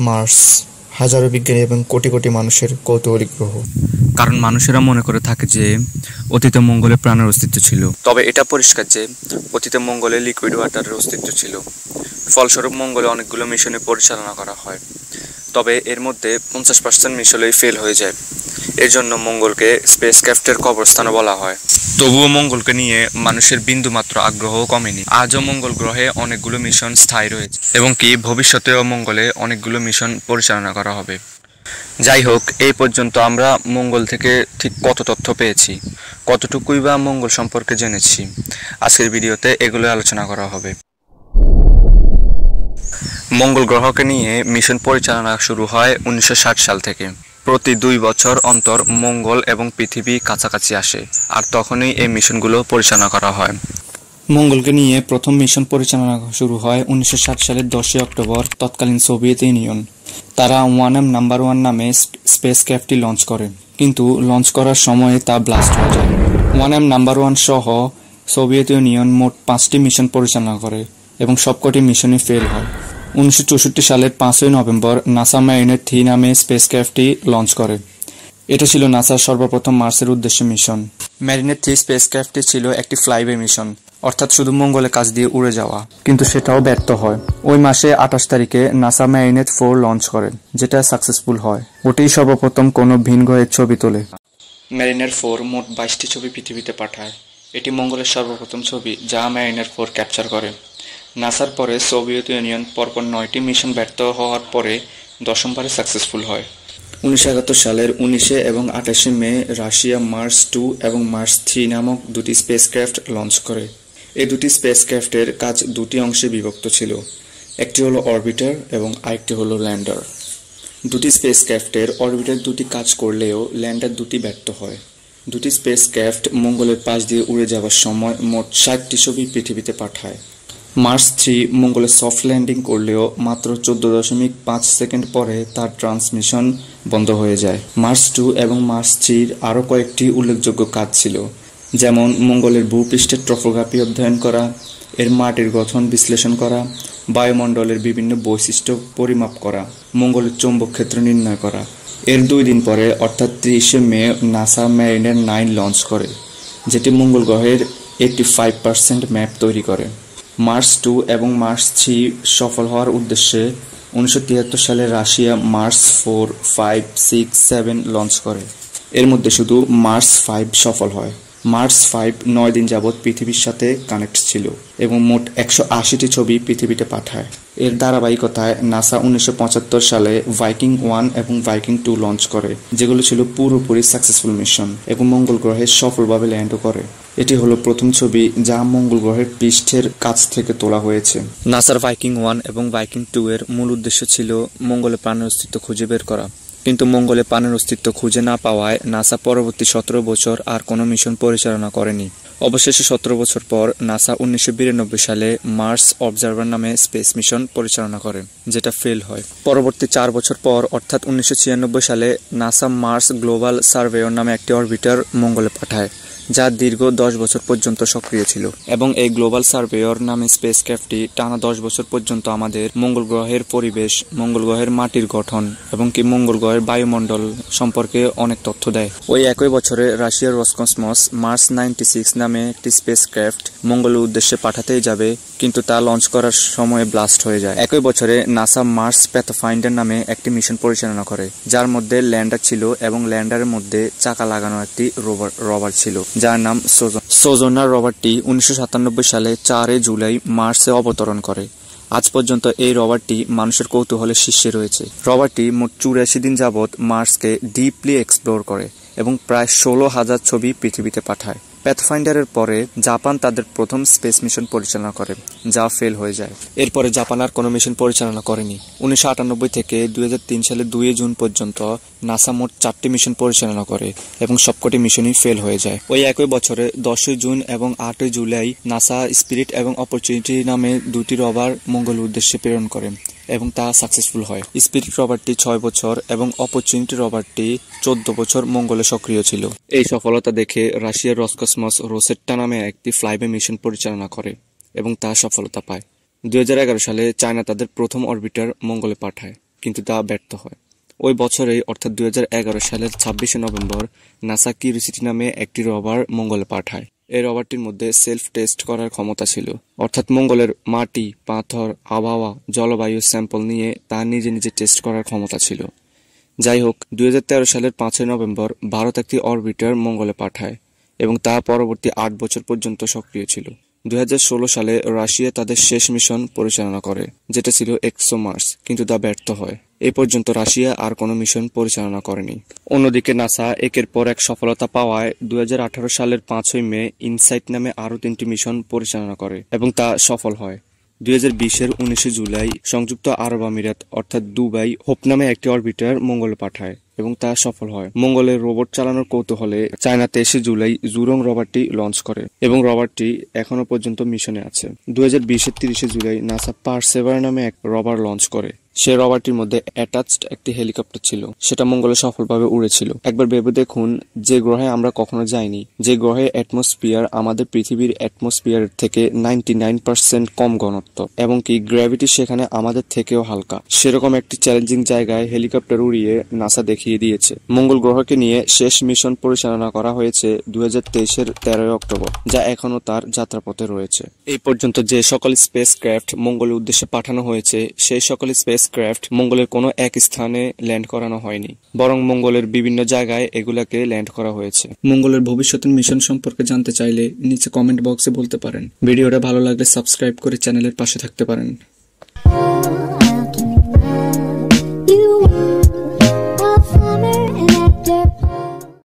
Mars হাজারো বিজ্ঞানী এবং কোটি কোটি মানুষের কৌতূহলী গ্রহ। কারণ মানুষেরা মনে করে থাকে যে অতীতে মঙ্গলে প্রাণের অস্তিত্ব ছিল, তবে এটা পরিষ্কার যে অতীতে মঙ্গলে লিকুইড ওয়াটারের অস্তিত্ব ছিল। ফলস্বরূপ মঙ্গলে অনেকগুলো মিশনে পরিচালনা করা হয়, তবে এর মধ্যে 50% মিশনেই ফেল হয়ে যায়। এর জন্য মঙ্গলকে স্পেসক্রাফটের কবরস্থানও বলা হয়। তবুও মঙ্গলকে নিয়ে মানুষের বিন্দুমাত্র আগ্রহ কমেনি। আজও মঙ্গল গ্রহে অনেকগুলো মিশন স্থায়ী রয়েছে এবং কি ভবিষ্যতেও মঙ্গলে অনেকগুলো মিশন পরিচালনা করা হবে। যাই হোক, এই পর্যন্ত আমরা মঙ্গল থেকে ঠিক কত তথ্য পেয়েছি, কতটুকুই বা মঙ্গল সম্পর্কে জেনেছি, আজকের ভিডিওতে এগুলো আলোচনা করা হবে। মঙ্গল গ্রহকে নিয়ে মিশন পরিচালনা শুরু হয় 1960 সাল থেকে। প্রতি 2 বছর অন্তর মঙ্গল এবং পৃথিবী কাছাকাছি আসে, আর তখনই এই মিশনগুলো পরিচালনা করা হয়। মঙ্গলকে নিয়ে প্রথম মিশন পরিচালনা শুরু হয় 1960 সালের 10 অক্টোবর তৎকালীন সোভিয়েত ইউনিয়ন। তারা 1M নাম্বার 1 নামে স্পেসক্রাফটটি লঞ্চ করে, কিন্তু লঞ্চ করার সময়ে তা ব্লাস্ট হয়ে যায়। 1M নাম্বার 1 সহ সোভিয়েত ইউনিয়ন মোট 5টি মিশন পরিচালনা করে এবং সবকটি মিশনই ফেল হয়। 1964 সালের 5 নভেম্বর নাসা ম্যারিনার 3 নামে স্পেসক্রাফটটি লঞ্চ করে। এটা ছিল নাসার সর্বপ্রথম মার্সের উদ্দেশ্যে মিশন। ম্যারিনার 3 স্পেসক্রাফটটি ছিল একটি ফ্লাইওয়ে মিশন, অর্থাৎ শুধু মঙ্গলের কাছ দিয়ে উড়ে যাওয়া, কিন্তু সেটাও ব্যর্থ হয়। ওই মাসে 28 তারিখে নাসা ম্যারিনার 4 লঞ্চ করে, যেটা সাকসেসফুল হয়। ওটাই সর্বপ্রথম কোনো ভিন গ্রহের ছবি তোলে। ম্যারিনার 4 মোট 22টি ছবি পৃথিবীতে পাঠায়। এটি মঙ্গলের সর্বপ্রথম ছবি যা ম্যারিনার 4 ক্যাপচার করে। নাসার পরে সোভিয়েত ইউনিয়ন পরপর 9টি মিশন ব্যর্থ হওয়ার পরে দশমবারে সাকসেসফুল হয়। 1971 সালের 19 এবং 28 মে রাশিয়া মার্স 2 এবং মার্স 3 নামক দুটি স্পেসক্রাফট লঞ্চ করে। এই দুটি স্পেসক্রাফটের কাজ দুটি অংশে বিভক্ত ছিল, একটি হলো অরবিটার এবং আরেকটি হলো ল্যান্ডার। দুটি স্পেসক্রাফটের অরবিটার দুটি কাজ করলেও ল্যান্ডার দুটি ব্যর্থ হয়। দুটি স্পেসক্রাফট মঙ্গলের পাশ দিয়ে উড়ে যাওয়ার সময় মোট 60টি ছবি পৃথিবীতে পাঠায়। মার্স 3 মঙ্গলে সফট ল্যান্ডিং করলেও মাত্র 14.5 সেকেন্ড পরে তার ট্রান্সমিশন বন্ধ হয়ে যায়। মার্স 2 এবং মার্স 3 আরও কয়েকটি উল্লেখযোগ্য কাজ ছিল, যেমন মঙ্গলের ভূপৃষ্ঠের ট্রপোগ্রাফি অধ্যয়ন করা, এর মাটির গঠন বিশ্লেষণ করা, বায়ুমণ্ডলের বিভিন্ন বৈশিষ্ট্য পরিমাপ করা, মঙ্গলের চৌম্বক ক্ষেত্র নির্ণয় করা। এর 2 দিন পরে অর্থাৎ 30 মে নাসা ম্যারিনার 9 লঞ্চ করে, যেটি মঙ্গল গ্রহের 85% ম্যাপ তৈরি করে। মার্স 2 এবং মার্স 3 সফল হওয়ার উদ্দেশ্যে 1973 সালে রাশিয়া মার্স 4, 5, 6, 7 লঞ্চ করে। এর মধ্যে শুধু মার্স 5 সফল হয়। মার্স 5 9 দিন যাবৎ পৃথিবীর সাথে কানেক্ট ছিল এবং মোট 180টি ছবি পৃথিবীতে পাঠায়। এর ধারাবাহিকতায় নাসা 1975 সালে ভাইকিং 1 এবং ভাইকিং 2 লঞ্চ করে, যেগুলো ছিল পুরোপুরি সাকসেসফুল মিশন এবং মঙ্গল গ্রহে সফলভাবে ল্যান্ডও করে। এটি হলো প্রথম ছবি যা মঙ্গল গ্রহের পৃষ্ঠের কাছ থেকে তোলা হয়েছে। নাসার ভাইকিং 1 এবং ভাইকিং 2 এর মূল উদ্দেশ্য ছিল মঙ্গলে প্রাণের অস্তিত্ব খুঁজে বের করা, কিন্তু মঙ্গলে প্রাণের অস্তিত্ব খুঁজে না পাওয়ায় নাসা পরবর্তী 17 বছর আর কোনো মিশন পরিচালনা করেনি। অবশেষে 17 বছর পর নাসা 1992 সালে মার্স অবজারভার নামে স্পেস মিশন পরিচালনা করে, যেটা ফেল হয়। পরবর্তী 4 বছর পর অর্থাৎ 1996 সালে নাসা মার্স গ্লোবাল সার্ভেয়র নামে একটি অরবিটার মঙ্গলে পাঠায়, যা দীর্ঘ 10 বছর পর্যন্ত সক্রিয় ছিল। এবং এই গ্লোবাল সার্ভেয়র নামে স্পেসক্রাফটটি টানা 10 বছর পর্যন্ত আমাদের মঙ্গল গ্রহের পরিবেশ, মঙ্গল গ্রহের মাটির গঠন এবং কি মঙ্গল গ্রহের বায়ুমণ্ডল সম্পর্কে অনেক তথ্য দেয়। ওই একই বছরে রাশিয়ার রসকসমস মার্স 96 নামে একটি স্পেসক্রাফট মঙ্গলের উদ্দেশ্যে পাঠাতেই যাবে, কিন্তু তা লঞ্চ করার সময় ব্লাস্ট হয়ে যায়। একই বছরে নাসা মার্স প্যাথফাইন্ডার নামে একটি মিশন পরিচালনা করে, যার মধ্যে ল্যান্ডার ছিল এবং ল্যান্ডারের মধ্যে চাকা লাগানো একটি রোভার ছিল, যার নাম সোজোনার। রোভারটি 1997 সালে 4 জুলাই মার্সে অবতরণ করে। আজ পর্যন্ত এই রোভারটি মানুষের কৌতূহলের শীর্ষে রয়েছে। রোভারটি মোট 84 দিন যাবৎ মার্সকে ডিপলি এক্সপ্লোর করে এবং প্রায় 16,000 ছবি পৃথিবীতে পাঠায়। প্যাথফাইন্ডারের পরে জাপান তাদের প্রথম স্পেস মিশন পরিচালনা করে, যা ফেল হয়ে যায়। এরপরে জাপান আর কোনো মিশন পরিচালনা করেনি। 1998 থেকে 2003 সালের 2 জুন পর্যন্ত নাসা মোট 4টি মিশন পরিচালনা করে এবং সবকটি মিশনই ফেল হয়ে যায়। ওই একই বছরে 10 জুন এবং 8 জুলাই নাসা স্পিরিট এবং অপরচুনিটি নামে 2টি রোভার মঙ্গল উদ্দেশ্যে প্রেরণ করে এবং তা সাকসেসফুল হয়। স্পিরিট রোভারটি 6 বছর এবং অপরচুনিটি রোভারটি 14 বছর মঙ্গলে সক্রিয় ছিল। এই সফলতা দেখে রাশিয়ার রসকসমস রোসেট্টা নামে একটি ফ্লাইওয়ে মিশন পরিচালনা করে এবং তা সফলতা পায়। 2011 সালে চায়না তাদের প্রথম অরবিটার মঙ্গলে পাঠায়, কিন্তু তা ব্যর্থ হয়। ওই বছরেই অর্থাৎ 2011 সালের 26শে নভেম্বর নাসা কিউরিওসিটি নামে একটি রোভার মঙ্গলে পাঠায়। এই রোভারটির মধ্যে সেলফ টেস্ট করার ক্ষমতা ছিল, অর্থাৎ মঙ্গলের মাটি, পাথর, আবহাওয়া, জলবায়ু স্যাম্পল নিয়ে তা নিজে নিজে টেস্ট করার ক্ষমতা ছিল। যাই হোক, 2013 সালের 5ই নভেম্বর ভারত একটি অরবিটার মঙ্গলে পাঠায় এবং তা পরবর্তী 8 বছর পর্যন্ত সক্রিয় ছিল। 2016 সালে রাশিয়া তাদের শেষ মিশন পরিচালনা করে, যেটা ছিল এক্সোমার্স, কিন্তু তা ব্যর্থ হয়। এ পর্যন্ত রাশিয়া আর কোনো মিশন পরিচালনা করেনি। অন্যদিকে নাসা একের পর এক সফলতা পাওয়ায় 2018 সালের 5ই মে ইনসাইট নামে আরও 3টি মিশন পরিচালনা করে এবং তা সফল হয়। 2020-এর 19শে জুলাই সংযুক্ত আরব আমিরাত অর্থাৎ দুবাই হোপ নামে একটি অরবিটার মঙ্গলে পাঠায় এবং তা সফল হয়। মঙ্গলের রোবট চালানোর কৌতূহলে চায়না 23শে জুলাই জুরং রোবটটি লঞ্চ করে এবং রোবটটি এখনো পর্যন্ত মিশনে আছে। 2020-এর 30শে জুলাই নাসা পারসেভার নামে এক রোভার লঞ্চ করে। সে রোভারটির মধ্যে অ্যাটাচড একটি হেলিকপ্টার ছিল, সেটা মঙ্গলে সফলভাবে উড়েছিল। একবার ভেবে দেখুন, যে গ্রহে আমরা কখনো যাইনি, যে গ্রহে অ্যাটমসফিয়ার আমাদের পৃথিবীর অ্যাটমসফিয়ার থেকে 99% কম ঘনত্ব এবং কি গ্র্যাভিটি সেখানে আমাদের থেকেও হালকা, সেরকম একটি চ্যালেঞ্জিং জায়গায় হেলিকপ্টার উড়িয়ে নাসা দেখিয়ে দিয়েছে। মঙ্গল গ্রহকে নিয়ে শেষ মিশন পরিচালনা করা হয়েছে 2023-এর 13 অক্টোবর, যা এখনো তার যাত্রাপথে রয়েছে। এই পর্যন্ত যে সকল স্পেস ক্রাফট মঙ্গলের উদ্দেশ্যে পাঠানো হয়েছে, সেই সকল স্পেস ক্রাফট মঙ্গলের কোনো এক স্থানে ল্যান্ড করানো হয়নি, বরং মঙ্গলের বিভিন্ন জায়গায় এগুলাকে ল্যান্ড করা হয়েছে। মঙ্গলের ভবিষ্যতের মিশন সম্পর্কে জানতে চাইলে নিচে কমেন্ট বক্সে বলতে পারেন। ভিডিওটা ভালো লাগলে সাবস্ক্রাইব করে চ্যানেলের পাশে থাকতে পারেন।